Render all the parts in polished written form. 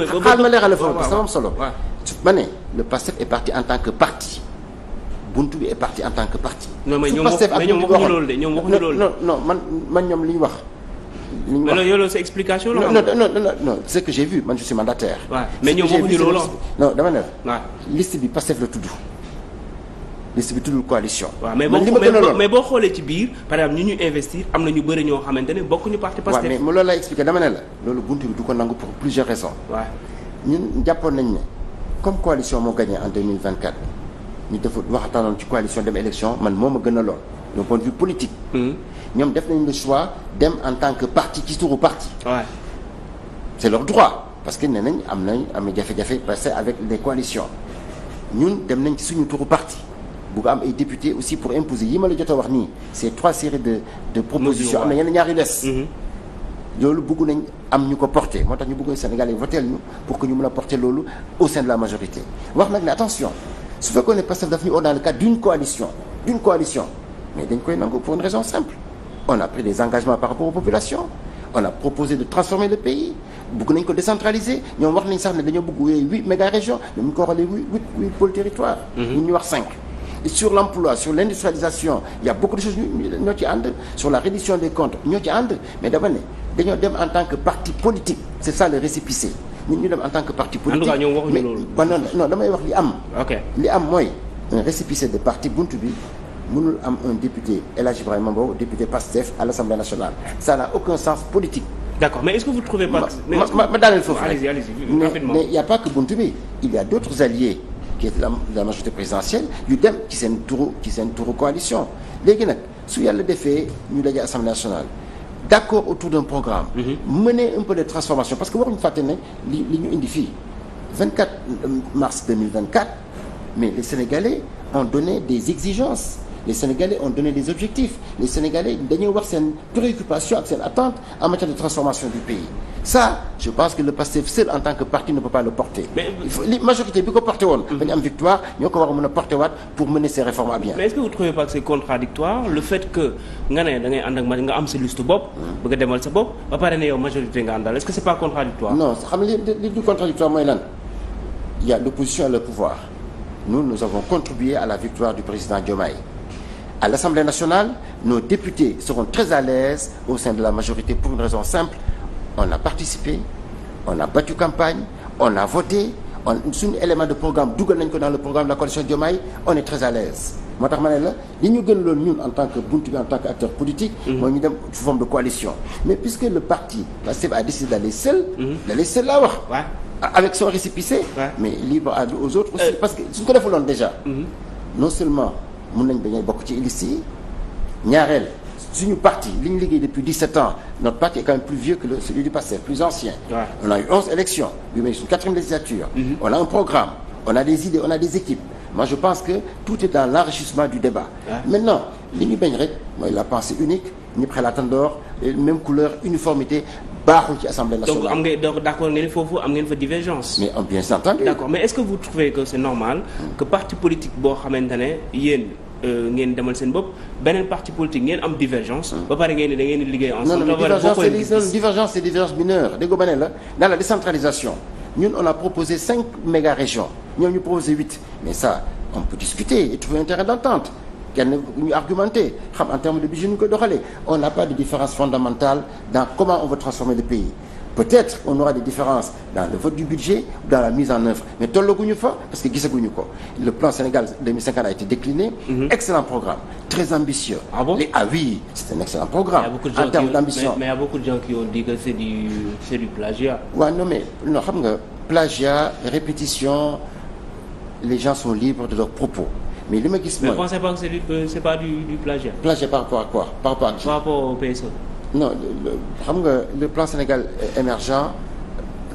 xaal ma leeralal foofu parce que moom solo. ma ne le PASTEF est parti en tant que parti. buntu bi est parti en tant que parti. non mais ñoom waxuñu loolu de ñoom waxuñu loolu. non man ñoom li ñu wax. li ñu wax mais loolu c'est explication la. non c'est que j'ai vu man je suis mandataire. waaw mais ñoom waxuñu loolu. non dama ne. waaw liste bi Pastef la tudd. liste bi tuddul coalition. waaw mais boo xoolee ci biir par exemple ñu investir am na ñu bëri ñoo xamante ne bokkuñu parti Pastef. waaw mais loolu lay expliqué dama ne la. loolu buntu bi du ko nangu pour plusieurs raisons. waaw ñun jàppoon nañ ne comme coalition moo gagné en 2024. ñu def waxtaanoon ci coalition dem élection man moo ma gën a lool d'un point de vue politique. ñoom def nañ le choix dem en tant que parti ci turu parti. Ouais. C'est leur droit parce que nee nañ am jafe-jafe parce que avec les coalitions ñun dem nañ ci suñu turu parti bugg am ay députés aussi pour imposer yi ma la jot a wax nii c'est 3 séries de propositions am na yenn ñaar yu des. loolu bëgg nañ am ñu ko porter moo tax ñu bëgg Sénégal yi voter ñu pour que ñu mën a porter loolu au sein de la majorité wax nag ne attention. su fekkoon ne Pastef daf ñu oo dans le cadre d'une coalition mais dañ koy nangu pour une raison simple on a pris des engagements par rapport aux populations on a proposé de transformer le pays bëgg nañ ko décentraliser ñoom wax nañ sax ne dañoo bëgg 8 méga régions ñoom ñu ko waxalee 8 pôles territoires ñun ñu wax 5 et sur l'emploi sur l'industrialisation il y a beaucoup de choses ñoo ci ànd sur la reddition des comptes ñoo ci ànd mais dama ne dañoo dem en tant que parti politique c'est ça le récépissé ñun ñu dem en tant que parti politique. en tout cas ñoom waxuñu loolu. non damay wax li am. ok li am mooy un récépissé de parti buntu bi mënul am un député El Hadji Ibrahima Mbow député PASTEF à l'Assemblée nationale ça n'a aucun sens politique. d'accord mais est-ce que vous trouvez pas. ma daaneel foofu rek. allez-y rapidement mais il y a pas que buntu bi il y a d'autres alliés qui est la majorité présidentielle yu dem ci seen turu coalition léegi nag su yàlla defee ñu daje Assemblée nationale. d'accord autour d'un programme. mener un peu de transformation parce que waruñu fàtte ne li ñu indi fii 24 mars 2024 mais les Sénégalais ont donné des exigences les Sénégalais ont donné des objectifs les Sénégalais dañoo wax seen préoccupation ak seen attente en matière de transformation du pays ça je pense que le PASTEF seul en tant que parti ne peut pas le porter. mais li majorité bi ko porté woon. dañu am victoire ñoo ko war a mën a porté waat pour mener ces réformes à bien. mais est-ce que vous trouvez pas que c'est contradictoire le fait que nga ne da ngay ànd ak nga am sa liste bopp. bëgg a demal sa bopp ba pare ne yow majorité nga àndal est-ce que c'est pas contradictoire. non xam nga li du contradictoire mooy lan il y a l'opposition et le pouvoir nous avons contribué à la victoire du président Diomaye. À l'Assemblée nationale, nos députés seront très à l'aise au sein de la majorité pour une raison simple. On a participé, on a battu campagne, on a voté, suñu élément de programme dugal nañ ko dans le programme de la coalition Diomaye, on est très à l'aise. moo tax ma ne la li ñu gën loolu ñun en tant que buntu bi en tant qu'acteur politique. mooy ñu dem sous forme de coalition. mais puisque le parti Pastef a décidé d'aller seul. laa wax. avec son récépissé. mais libre aux autres aussi. parce que suñ ko defuloon déjà. non seulement. mën nañ bañ a bokk ci liste yi ñaareel suñu parti li ñu liggéey depuis 17 ans notre parti est quand même plus vieux que celui du PASTEF plus ancien. On a eu 11 élections bi may suñu 4e législature. On a un programme on a des idées on a des équipes moi je pense que tout est dans l'enrichissement du débat. Maintenant li ñu bañ rek mooy la pensée unique ñëpp xalaatandoor même couleur uniformité baaxul ci Assemblée nationale. donc d'accord ngeen foofu am ngeen fa divergence. mais bien entendu. d'accord mais est-ce que vous trouvez que c'est normal que parti politique boo xamante ne yéen ngeen demal seen bopp beneen parti politique ngeen am divergence. ba pare ngeen ni da ngeen di liggéey ensemble. non divergence c'est divergence mineure dégg nga ba ne la dans la décentralisation ñun on a proposé 5 méga régions ñoom ñu proposé 8 mais ça on peut discuter et trouver un terrain d'entente. kenn ñu argumenté xam en termes de budget ñu koy doxalee on n'a pas de différence fondamentale dans comment on veut transformer le pays peut-être on aura des différences dans le vote du budget ou dans la mise en œuvre mais tollaguñu fa parce que gisaguñu ko le plan Sénégal 2050 a été décliné. Excellent programme très ambitieux. Ah bon? Oui c'est un excellent programme. En termes d'ambition mais il y a beaucoup de gens qui ont dit que c'est du plagiat. waaw non mais non xam nga plagiat répétition les gens sont libres de leurs propos. mais li ma gis mooy. mais pensez pas que c'est pas du plagiat. plagiat par rapport à quoi par rapport à qui. par rapport au PSE. non xam nga le plan Sénégal émergent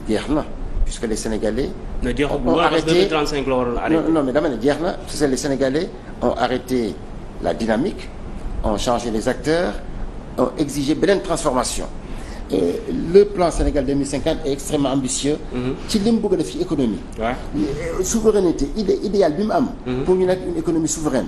jeex na puisque les Sénégalais. ont arrêté 2035 la waroon arrêté. non mais dama ne jeex na parce que les Sénégalais ont arrêté la dynamique ont changé les acteurs ont exigé beneen transformation le plan Sénégal 2050 est extrêmement ambitieux. ci li mu bëgg a def ci économie. souveraineté idéal bi mu am. pour ñu nekk une économie souveraine.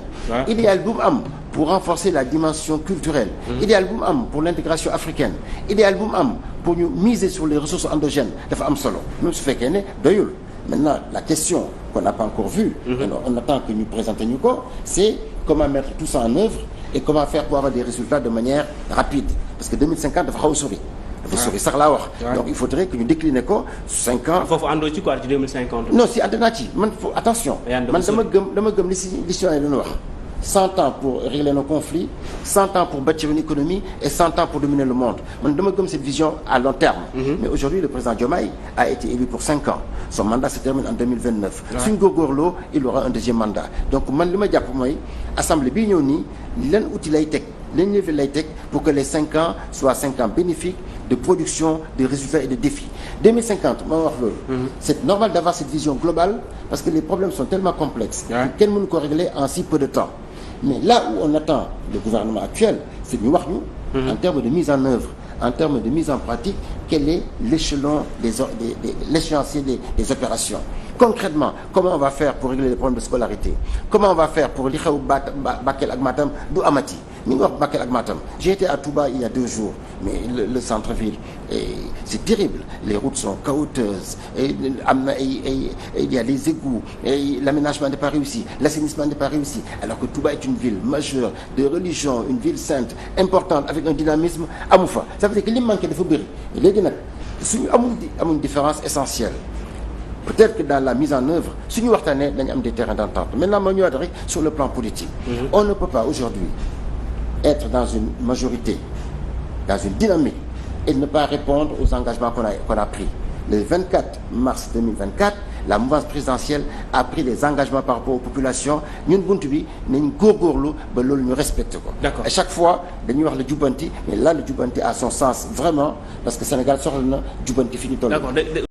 idéal bi mu am pour renforcer la dimension culturelle. idéal bi mu am pour l'intégration africaine. idéal bi mu am pour ñu miser sur les ressources endogènes dafa am solo même su fekkee ne doyul. Maintenant la question qu'on n'a pas encore vue. On attend que ñu présenter ñu ko c'est comment mettre tout ça en œuvre et comment faire pour avoir des résultats de manière rapide parce que 2050 dafa xaw a sori. dafa sori sax laa wax. donc il faudrait que ñu décliner ko 5 ans. foofu àndoo ci quoi ci 2050. non si ànd naa ci man attention. man dama gëm li si yi doon wax. 100 ans pour régler nos conflits 100 ans pour bâtir une économie et 100 ans pour dominer le monde man dama gëm cette vision à long terme. Mais aujourd'hui le président Diomaye a été élu pour 5 ans son mandat se termine en 2029. suñ góorgóorloo il aura un deuxième mandat donc man li ma jàpp mooy assemblée bii ñëw nii leen outil lay teg leen levier lay teg pour que les 5 ans soient 5 ans bénéfiques de production de résultats et de défis 2050 ma wax loolu. c'est normal d'avoir cette vision globale parce que les problèmes sont tellement complexes. kenn mënu ko régler en si peu de temps. Mais là où on attend le gouvernement actuel, c'est ñu wax ñu. En termes de mise en œuvre, en termes de mise en pratique, quel est l'échelon l'échéancier des opérations. Concrètement, comment on va faire pour régler les problèmes de scolarité? Comment on va faire pour li xew Bakel ak Matam du amati? Ni nga wax Bakel ak Matam. J'ai été à Touba il y a 2 jours, mais le centre-ville c'est terrible. Les routes sont caouteuses, am na il y a les égouts, l'aménagement n'est pas réussi, l'assainissement n'est pas réussi. Alors que Touba est une ville majeure de religion, une ville sainte, importante avec un dynamisme amu fa. Ça veut dire que li manqué dafa bëri. Léegi nag suñu amul différence essentielle. Peut-être que dans la mise en œuvre suñu waxtaanee dañu am des terrains d'entente maintenant ma ñëwaat rek sur le plan politique. On ne peut pas aujourd'hui être dans une majorité dans une dynamique et ne pas répondre aux engagements qu'on a pris. Le 24 mars 2024 la mouvance présidentielle a pris des engagements par rapport aux populations ñun buntu bi nañ góorgóorlu ba loolu ñu respecté ko. D'accord. À chaque fois dañuy wax le jubbanti mais là le jubbanti a son sens vraiment parce que Sénégal soxla na jubbanti fi ñu toll.